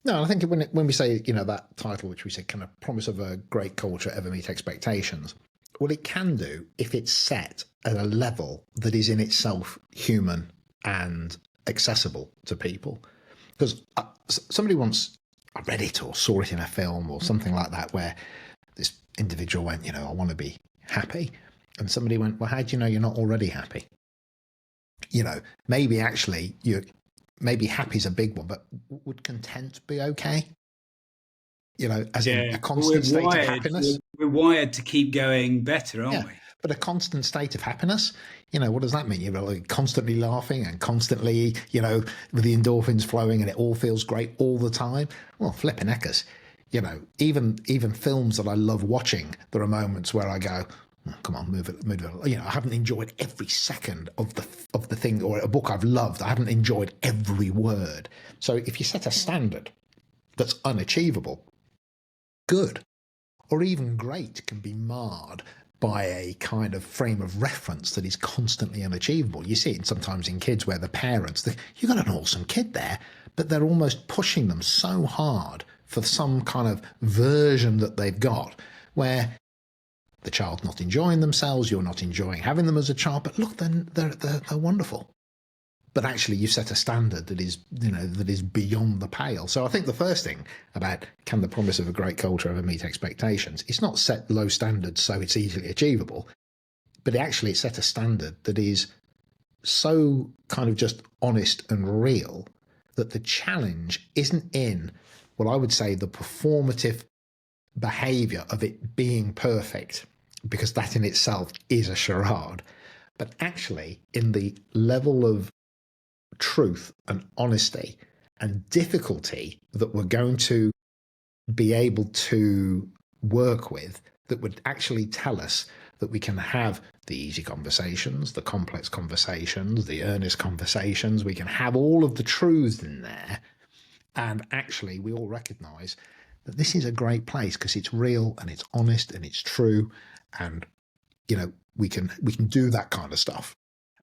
No, I think when we say, that title, which we said, kind of promise of a great culture ever meet expectations, well, it can do if it's set at a level that is in itself human and accessible to people. Because somebody once, I read it or saw it in a film or something like that, where this individual went, I want to be happy. And somebody went, well, how do you know you're not already happy? Maybe actually maybe happy's a big one, but would content be okay? As in Yeah, a but constant state of happiness? we're wired to keep going better, Yeah. aren't we? But a constant state of happiness, what does that mean? You're like constantly laughing and constantly, with the endorphins flowing and it all feels great all the time. Well, flipping heckers. Even films that I love watching, there are moments where I go, oh, come on, move it. I haven't enjoyed every second of the thing, or a book I've loved, I haven't enjoyed every word. So if you set a standard that's unachievable, good or even great can be marred by a kind of frame of reference that is constantly unachievable. You see it sometimes in kids where the parents, you've got an awesome kid there, but they're almost pushing them so hard for some kind of version that they've got where the child's not enjoying themselves, you're not enjoying having them as a child, but look, they're wonderful. But actually you set a standard that is beyond the pale. So I think the first thing about can the promise of a great culture ever meet expectations, it's not set low standards so it's easily achievable, but actually it set a standard that is so kind of just honest and real that the challenge isn't in what I would say the performative behavior of it being perfect, because that in itself is a charade, but actually in the level of truth and honesty and difficulty that we're going to be able to work with, that would actually tell us that we can have the easy conversations, the complex conversations, the earnest conversations. We can have all of the truths in there. And actually, we all recognize that this is a great place because it's real and it's honest and it's true. And, we can do that kind of stuff.